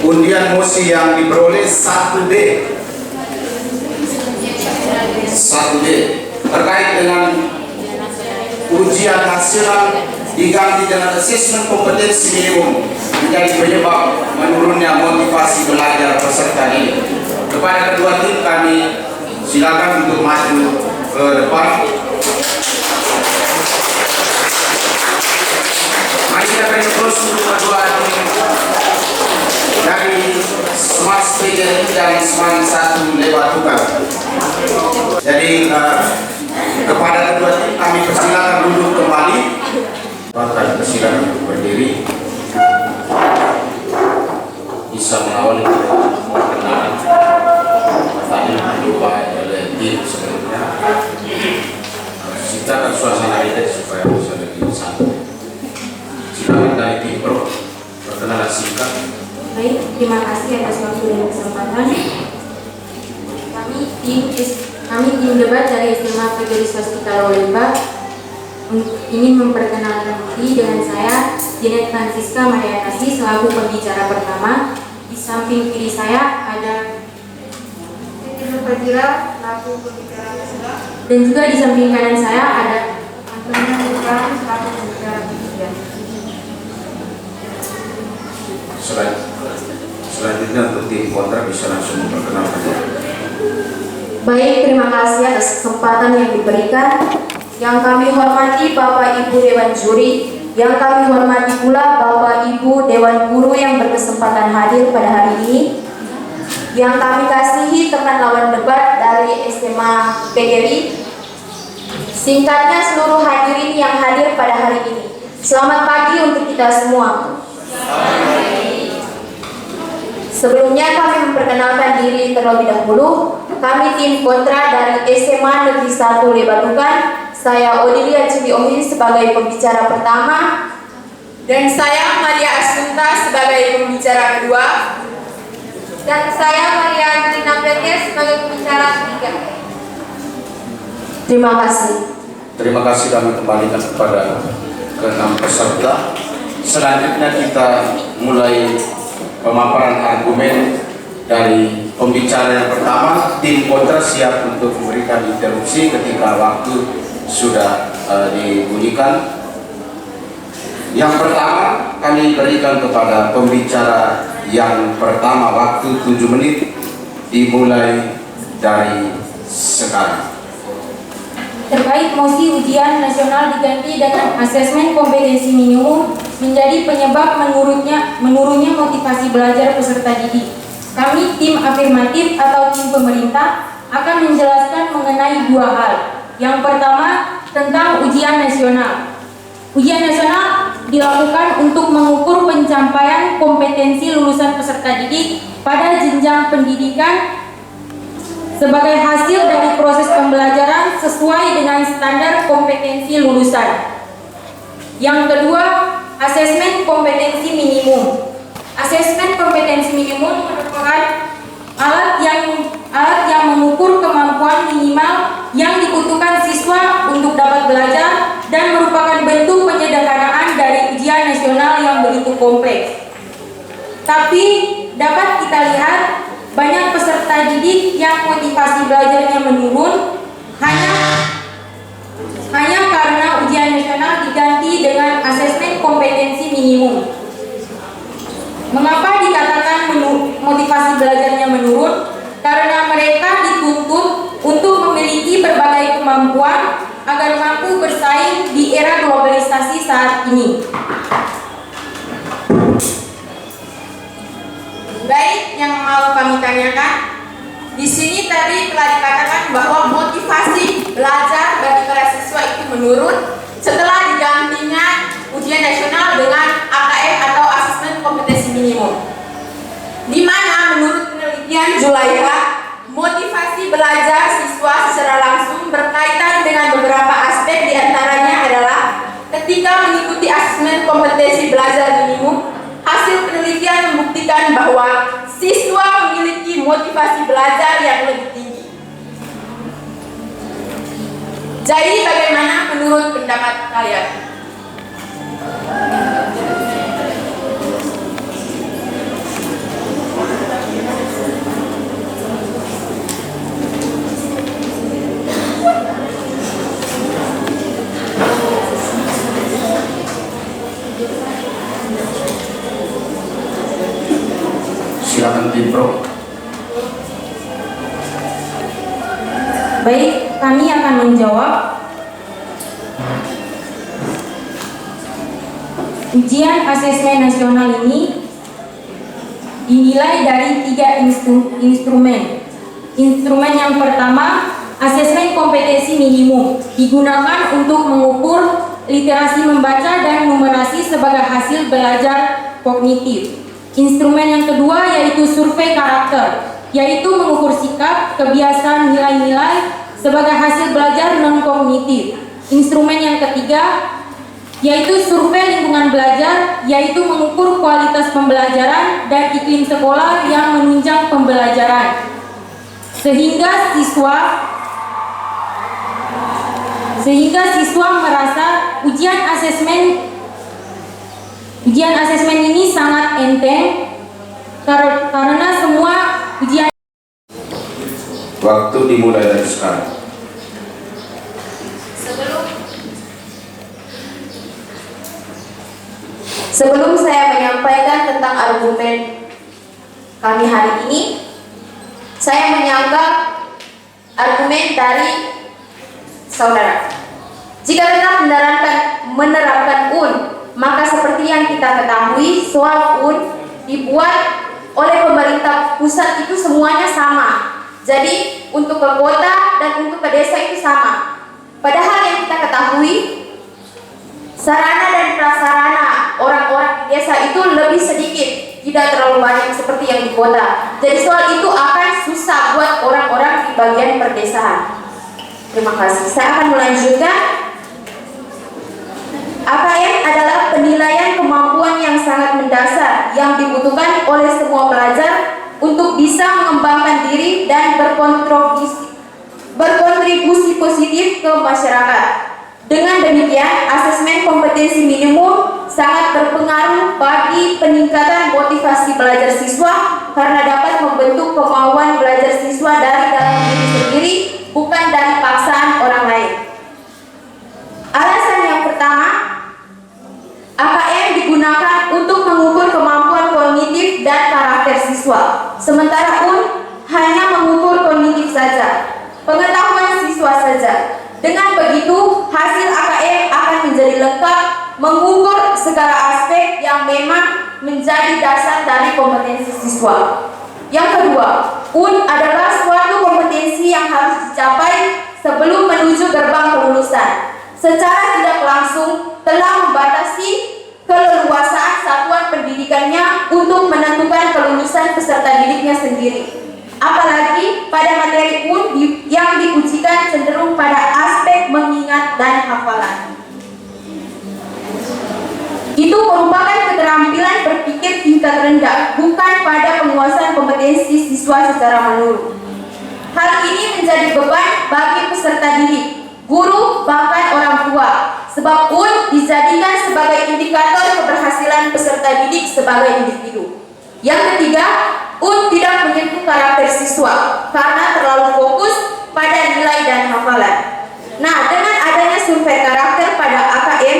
Undian mosi yang diperoleh 1D. 1D terkait dengan ujian nasional diganti dengan asesmen kompetensi minimum menjadi penyebab menurunnya motivasi belajar peserta ini. Kepada kedua tim kami silakan untuk maju ke depan. Mari kita beri terus untuk kedua tim dari Smart Stadium dan Smart 1 lewat tukar. Jadi kepada kedua tim kami persilakan duduk kembali. Bapak persilakan untuk berdiri. Bisa mengawali perkenalan. Tadi lupa oleh tim sebelumnya. Ciptakan suasana ini supaya bisa lebih santai. Silakan dari tim Pro perkenalan singkat. Baik, terima kasih atas waktu dan kesempatan. Kami tim debat dari SMA Kategori Swastika Lawaleba ingin memperkenalkan diri dengan saya, Janet Francisca Mariatasi selaku pembicara pertama. Di samping kiri saya ada Fadila selaku pembicara kedua, dan juga di samping kanan saya ada Antonia Putra selaku pembicara ketiga. Selanjutnya untuk tim kontra bisa langsung memperkenalkan. Baik, terima kasih atas kesempatan yang diberikan. Yang kami hormati Bapak Ibu Dewan Juri, yang kami hormati pula Bapak Ibu Dewan Guru yang berkesempatan hadir pada hari ini, yang kami kasihi teman lawan debat dari SMA PGRI, singkatnya seluruh hadirin yang hadir pada hari ini. Selamat pagi untuk kita semua. Sebelumnya kami memperkenalkan diri terlebih dahulu. Kami tim kontra dari SMA Negeri 1 Lebatukan. Saya Odilia Cibiomin sebagai pembicara pertama, dan saya Maria Asunta sebagai pembicara kedua, dan saya Maria Angelina Perkes sebagai pembicara ketiga. Terima kasih. Terima kasih kami kembalikan kepada ke-6 peserta. Selanjutnya kita mulai pemaparan argumen dari pembicara yang pertama. Tim kontra siap untuk memberikan interupsi ketika waktu sudah dibunyikan. Yang pertama kami berikan kepada pembicara yang pertama waktu 7 menit dimulai dari sekarang. Terkait mosi ujian nasional diganti dengan asesmen kompetensi minimum menjadi penyebab menurunnya motivasi belajar peserta didik. Kami tim afirmatif atau tim pemerintah akan menjelaskan mengenai dua hal. Yang pertama tentang ujian nasional. Ujian nasional dilakukan untuk mengukur pencapaian kompetensi lulusan peserta didik pada jenjang pendidikan sebagai hasil dari proses pembelajaran sesuai dengan standar kompetensi lulusan. Yang kedua, asesmen kompetensi minimum. Asesmen kompetensi minimum merupakan alat yang mengukur kemampuan minimal yang dibutuhkan siswa untuk dapat belajar dan merupakan bentuk penyederhanaan dari ujian nasional yang begitu kompleks. Tapi dapat kita lihat banyak peserta didik yang motivasi belajarnya menurun hanya karena ujian nasional diganti dengan asesmen kompetensi minimum. Mengapa dikatakan motivasi belajarnya menurun? Karena mereka dituntut untuk memiliki berbagai kemampuan agar mampu bersaing di era globalisasi saat ini. Baik, yang mau kami tanyakan, di sini tadi telah dikatakan bahwa motivasi belajar bagi para siswa itu menurun setelah digantinya ujian nasional dengan AKM atau asesmen kompetensi minimum. Di mana menurut penelitian Zulaikha, motivasi belajar siswa secara langsung berkaitan dengan beberapa aspek, diantaranya adalah ketika mengikuti asesmen kompetensi belajar minimum, hasil penelitian membuktikan bahwa siswa memiliki motivasi belajar yang lebih tinggi. Jadi bagaimana menurut pendapat kalian? silakan Tim Pro. Baik, kami akan menjawab. Ujian asesmen nasional ini dinilai dari 3 instrumen. Instrumen yang pertama, asesmen kompetensi minimum, digunakan untuk mengukur literasi membaca dan numerasi sebagai hasil belajar kognitif. Instrumen yang kedua yaitu survei karakter, yaitu mengukur sikap, kebiasaan, nilai-nilai sebagai hasil belajar non-kognitif. Instrumen yang ketiga yaitu survei lingkungan belajar, yaitu mengukur kualitas pembelajaran dan iklim sekolah yang menunjang pembelajaran. Sehingga siswa merasa ujian asesmen ini sangat enteng karena semua ujian. Waktu dimulai dari sekarang. Sebelum saya menyampaikan tentang argumen kami hari ini, saya menyanggah argumen dari saudara. Jika tetap menerapkan UN, maka seperti yang kita ketahui, soal UN dibuat oleh pemerintah pusat itu semuanya sama. Jadi untuk ke kota dan untuk ke desa itu sama. Padahal yang kita ketahui, sarana dan prasarana orang-orang di desa itu lebih sedikit, tidak terlalu banyak seperti yang di kota. Jadi soal itu akan susah buat orang-orang di bagian perdesaan. Terima kasih. Saya akan melanjutkan. AKM adalah penilaian kemampuan yang sangat mendasar yang dibutuhkan oleh semua pelajar untuk bisa mengembangkan diri dan berkontribusi positif ke masyarakat. Dengan demikian, asesmen kompetensi minimum sangat berpengaruh bagi peningkatan motivasi belajar siswa karena dapat membentuk kemauan belajar siswa dari dalam diri sendiri, bukan dari paksaan orang lain. Alasan yang pertama, AKM digunakan untuk mengukur kemampuan kognitif dan karakter siswa, sementara UN hanya mengukur kognitif saja, pengetahuan siswa saja. Dengan begitu, hasil AKM akan menjadi lengkap, mengukur segala aspek yang memang menjadi dasar dari kompetensi siswa. Yang kedua, UN adalah suatu kompetensi yang harus dicapai sebelum menuju gerbang kelulusan. Secara tidak langsung telah membatasi keleluasaan satuan pendidikannya untuk menentukan kelulusan peserta didiknya sendiri. Apalagi pada materi UN yang diujikan cenderung pada aspek mengingat dan hafalan. Itu merupakan keterampilan berpikir tingkat rendah, bukan pada penguasaan kompetensi siswa secara menyeluruh. Hal ini menjadi beban bagi peserta didik, guru, bahkan orang tua, sebab UN dijadikan sebagai indikator keberhasilan peserta didik sebagai individu. Yang ketiga, UN tidak menyentuh karakter siswa karena terlalu fokus pada nilai dan hafalan. Nah, dengan adanya survei karakter pada AKM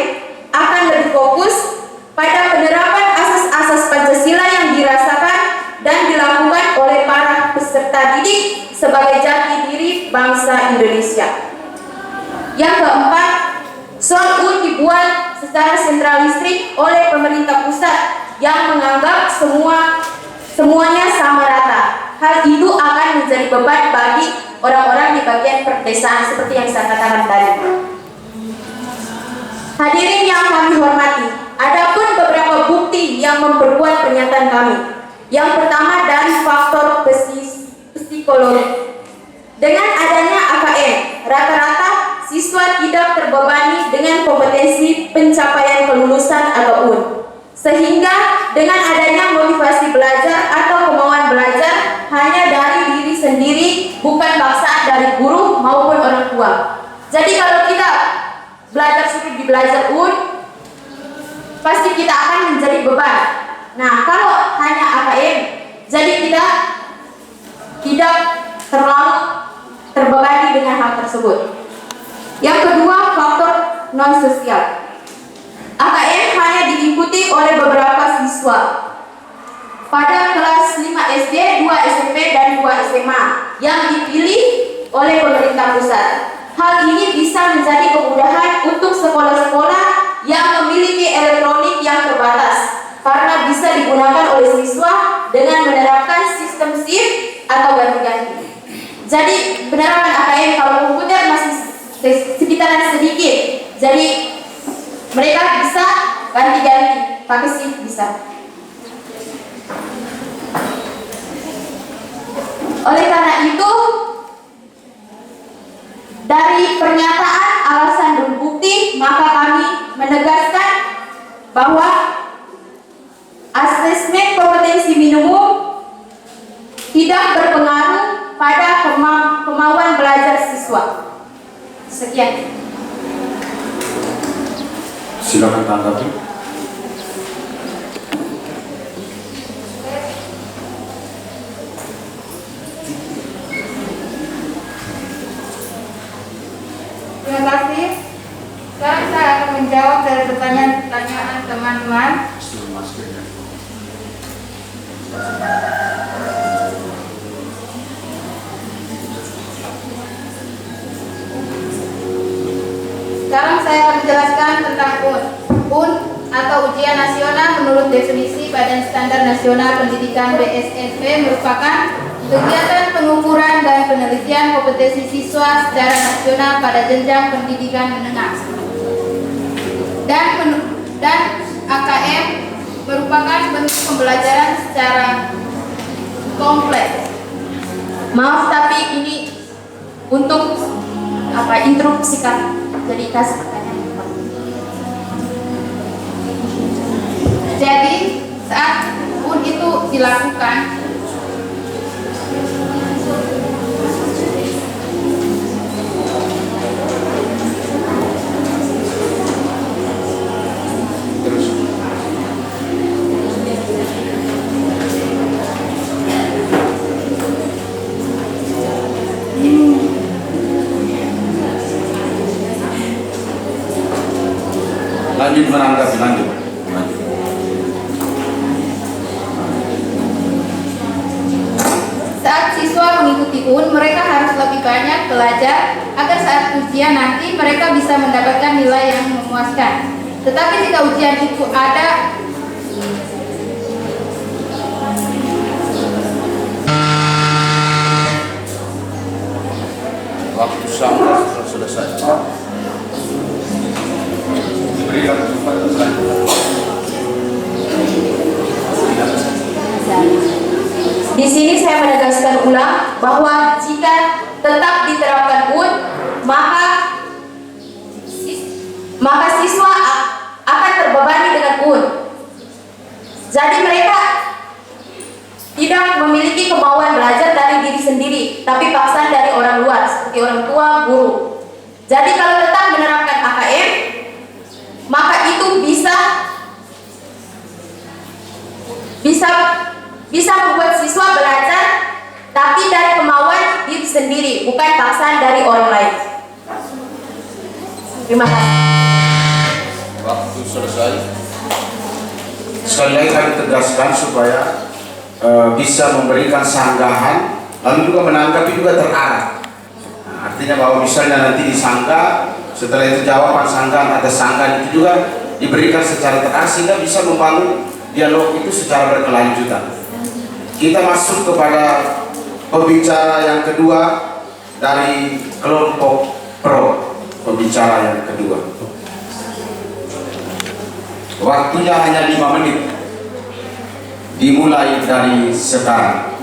akan lebih fokus pada penerapan asas-asas Pancasila yang dirasakan dan dilakukan oleh para peserta didik sebagai jati diri bangsa Indonesia. Yang keempat, soal UN dibuat secara sentralistik oleh pemerintah pusat yang menganggap semuanya sama rata. Hal itu akan menjadi beban bagi orang-orang di bagian perdesaan seperti yang saya katakan tadi. Hadirin yang kami hormati, adapun beberapa bukti yang memperkuat pernyataan kami. Yang pertama dari faktor psikologi. Dengan adanya AKM, rata-rata siswa tidak terbebani dengan kompetensi pencapaian kelulusan atau UN. Sehingga dengan adanya motivasi belajar atau kemauan belajar hanya dari diri sendiri, bukan paksaan dari guru maupun orang tua. Jadi kalau kita belajar suruh belajar UN, pasti kita akan menjadi beban. Nah, kalau hanya AKM, jadi kita tidak terlalu terbebani dengan hal tersebut. Yang kedua, faktor non-sosial. AKM hanya diikuti oleh beberapa siswa. Pada kelas 5 SD, 2 SMP, dan 2 SMA yang dipilih oleh pemerintah pusat. Hal ini bisa menjadi kemudahan untuk sekolah-sekolah yang memiliki elektronik yang terbatas karena bisa digunakan oleh siswa dengan menerapkan sistem shift atau ganti-ganti. Jadi penerapan AKM kalau komputer masih sekitaran sedikit, jadi mereka bisa ganti-ganti pakai shift bisa. Oleh karena itu, dari pernyataan, alasan, dan bukti, maka kami menegaskan bahwa asesmen kompetensi minimum tidak berpengaruh pada kemauan belajar siswa. Sekian. Silakan tanggapi. Terima kasih. Sekarang saya akan menjawab dari pertanyaan-pertanyaan teman-teman. Sekarang saya akan menjelaskan tentang UN atau Ujian Nasional menurut definisi Badan Standar Nasional Pendidikan BSNP merupakan kegiatan pengukuran dan penelitian kompetensi siswa secara nasional pada jenjang pendidikan menengah. Dan AKM merupakan bentuk pembelajaran secara kompleks. Maaf tapi ini untuk interupsi kami. Jadi kasih pertanyaan. Jadi saat UN itu dilakukan, Lanjut menanggapi, lanjut. saat siswa mengikuti UN, mereka harus lebih banyak belajar agar saat ujian nanti mereka bisa mendapatkan nilai yang memuaskan. Tetapi jika ujian itu ada Waktu sama selesai. Berikan kesempatan selanjutnya. Di sini saya menegaskan ulang bahwa jika tetap diterapkan UN, maka siswa akan terbebani dengan UN. Jadi mereka tidak memiliki kemauan belajar dari diri sendiri, tapi paksaan dari orang luar seperti orang tua, guru. Jadi kalau tetap menerapkan AKM, maka itu bisa membuat siswa belajar tapi dari kemauan diri sendiri, bukan paksaan dari orang lain. Terima kasih. Waktu selesai. Sekali lagi kami tegaskan supaya bisa memberikan sanggahan, lalu juga menanggapi juga terarah. Nah, artinya bahwa misalnya nanti disangka, setelah itu jawaban sanggahan atas sanggahan itu juga diberikan secara terarah sehingga bisa membangun dialog itu secara berkelanjutan. Kita masuk kepada pembicara yang kedua dari kelompok pro. Pembicara yang kedua. Waktunya hanya 5 menit. Dimulai dari sekarang.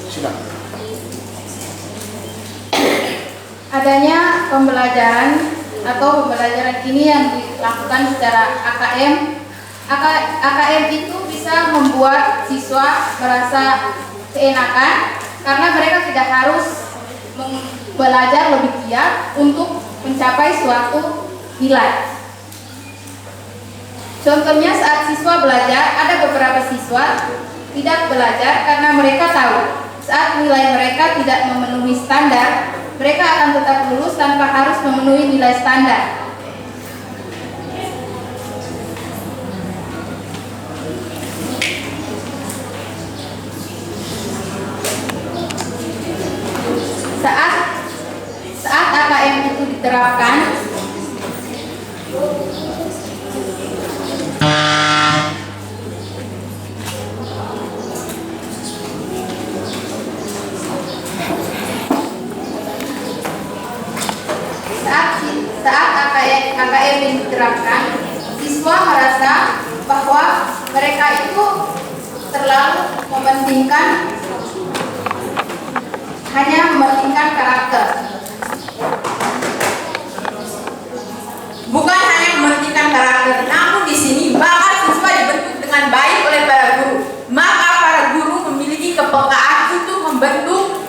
Silakan. adanya pembelajaran ini yang dilakukan secara AKM. AKM itu bisa membuat siswa merasa keenakan karena mereka tidak harus belajar lebih giat untuk mencapai suatu nilai. Contohnya saat siswa belajar, ada beberapa siswa tidak belajar karena mereka tahu saat nilai mereka tidak memenuhi standar, mereka akan tetap lulus tanpa harus memenuhi nilai standar. Saat AKM diterapkan, siswa merasa bahwa mereka itu terlalu hanya mementingkan karakter. Bukan hanya mementingkan karakter, namun di sini bakat siswa dibentuk dengan baik oleh para guru. Maka para guru memiliki kepekaan untuk membentuk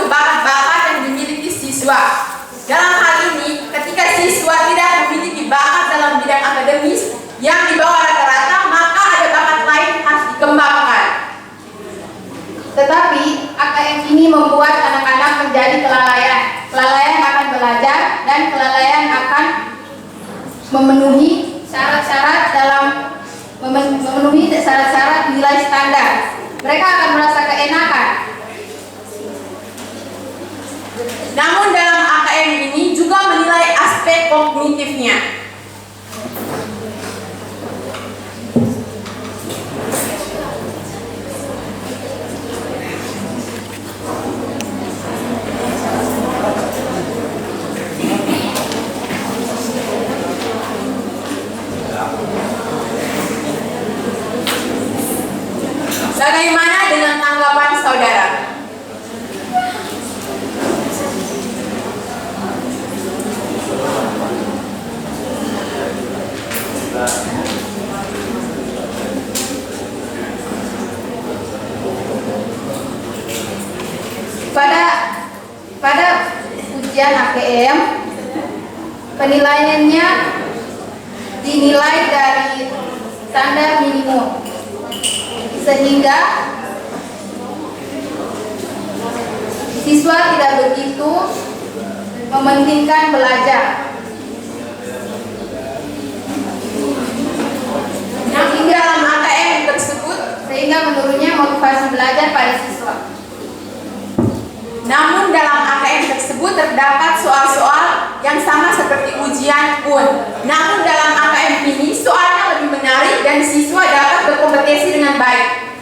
bakat-bakat yang dimiliki siswa. Dalam hal ini, ketika siswa tidak memiliki bakat dalam bidang akademis yang di bawah rata-rata, maka ada bakat lain harus dikembangkan. Tetapi AKM ini membuat anak-anak menjadi kelalaian akan belajar dan kelalaian akan memenuhi syarat-syarat nilai standar. Mereka akan merasa keenakan. Namun dalam AKM ini juga menilai aspek kognitifnya. Bagaimana dengan tanggapan saudara? Pada ujian AKM, penilaiannya dinilai dari standar minimum, sehingga siswa tidak begitu mementingkan belajar. Yang dalam AKM tersebut sehingga menurunnya motivasi belajar pada siswa. Namun dalam AKM tersebut terdapat soal-soal yang sama seperti ujian UN. Namun dalam AKM ini soalnya lebih menarik dan siswa dapat berkompetisi dengan baik.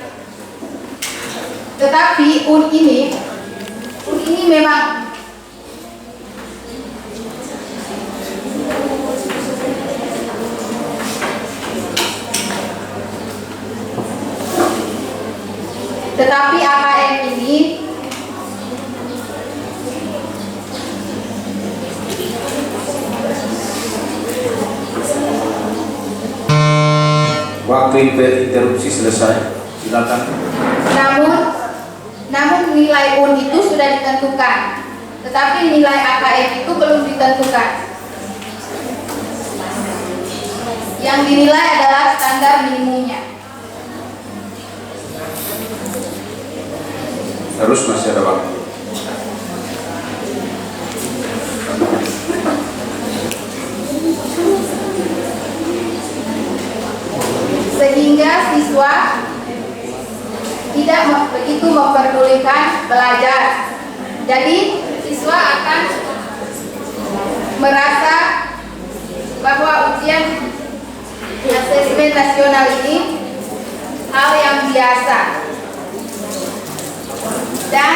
Tetapi UN ini memang AKM ini Waktu interupsi selesai. Silakan. Namun nilai UN itu sudah ditentukan, tetapi nilai AKM itu belum ditentukan. Yang dinilai adalah standar minimumnya. Terus masih ada waktu. Sehingga siswa tidak begitu memperdulikan belajar. Jadi siswa akan merasa bahwa ujian asesmen nasional ini hal yang biasa dan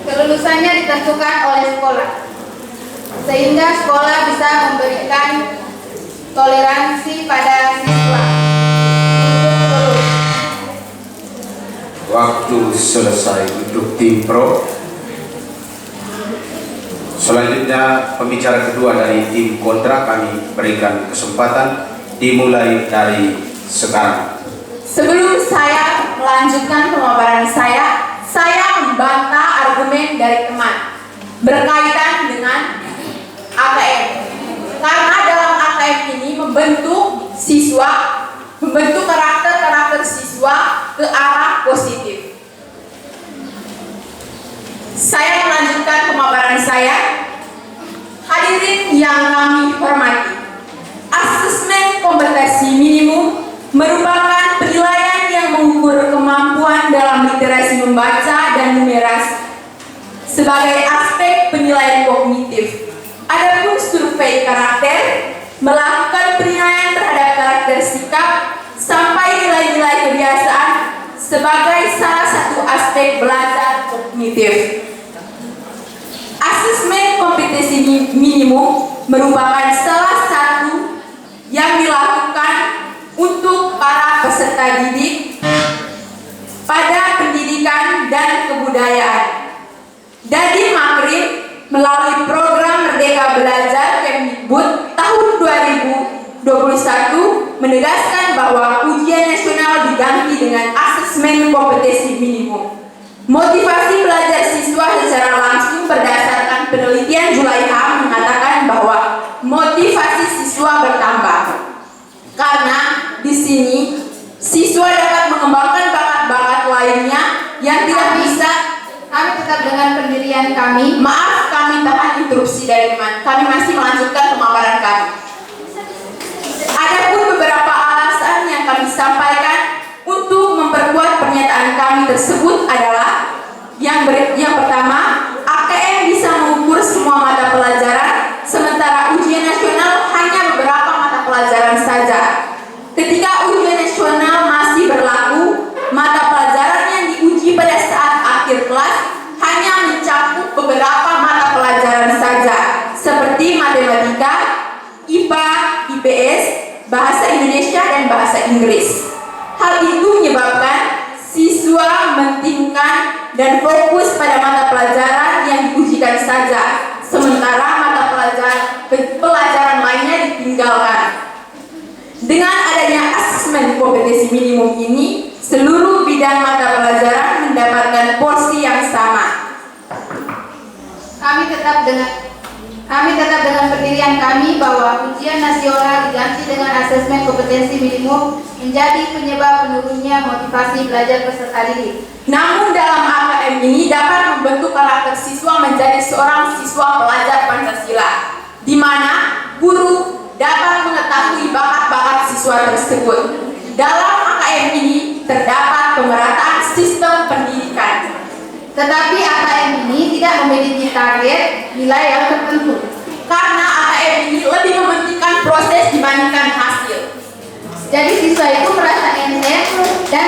kelulusannya ditentukan oleh sekolah, sehingga sekolah bisa memberikan toleransi pada siswa. Waktu selesai untuk tim pro. Selanjutnya pembicara kedua dari tim kontra kami berikan kesempatan dimulai dari sekarang. Sebelum saya melanjutkan pemaparan saya membantah argumen dari teman berkaitan dengan AKM. Karena dalam AKM ini membentuk karakter siswa ke arah positif. Saya melanjutkan pemaparan saya. Hadirin yang kami hormati, asesmen kompetensi minimum merupakan penilaian yang mengukur kemampuan dalam literasi membaca dan numerasi sebagai aspek penilaian kognitif. Adapun survei melakukan penilaian terhadap karakter sikap sampai nilai-nilai kebiasaan sebagai salah satu aspek belajar kognitif. Asesmen kompetensi minimum merupakan salah satu yang dilakukan untuk para peserta didik pada pendidikan dan kebudayaan. Nadiem Makarim melalui program Merdeka Belajar Kemdikbud tahun 2021 menegaskan bahwa ujian nasional diganti dengan asesmen kompetensi minimum. Motivasi belajar siswa secara langsung berdasarkan penelitian Julaiha mengatakan bahwa motivasi siswa bertambah karena di sini siswa dapat mengembangkan bakat-bakat lainnya yang tidak bisa. Kami tetap dengan pendirian kami. Maaf, kami tahan interupsi dari teman. Kami masih melanjutkan pemaparan kami. Adapun beberapa alasan yang kami sampaikan untuk memperkuat pernyataan kami tersebut adalah yang pertama, AKM bisa mengukur semua mata pelajaran, sementara ujian nasional hanya beberapa mata pelajaran saja. Ketika ujian nasional masih berlaku, mata pelajaran yang diuji pada saat akhir kelas hanya mencakup beberapa mata pelajaran saja, seperti matematika, IPA, IPS, bahasa Indonesia, dan bahasa Inggris. Hal itu menyebabkan siswa mementingkan dan fokus pada mata pelajaran yang diujikan saja, sementara mata pelajaran lainnya ditinggalkan. Dengan adanya asesmen kompetensi minimum ini, seluruh bidang mata pelajaran mendapatkan porsi yang sama. Kami tetap dengan pendirian kami bahwa ujian nasional diganti dengan asesmen kompetensi minimum menjadi penyebab menurunnya motivasi belajar peserta didik. Namun dalam AKM ini dapat membentuk karakter siswa menjadi seorang siswa pelajar Pancasila, di mana guru dapat mengetahui bakat-bakat siswa tersebut. Dalam AKM ini terdapat pemerataan sistem pendidikan. Tetapi AKM ini tidak memiliki target nilai yang tertentu. Karena AKM ini lebih mementingkan proses dibandingkan hasil. Jadi siswa itu merasa enteng dan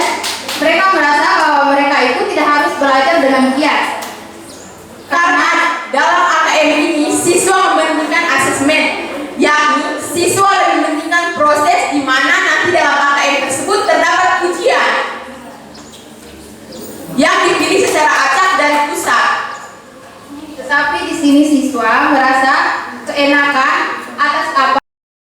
mereka merasa bahwa mereka itu tidak harus belajar dengan giat. Karena dalam AKM ini siswa mementingkan asesmen, yakni siswa lebih mementingkan proses di mana nanti dalam AKM tersebut terdapat ujian yang dipilih secara acak dan pusat. Tetapi di sini siswa merasa keenakan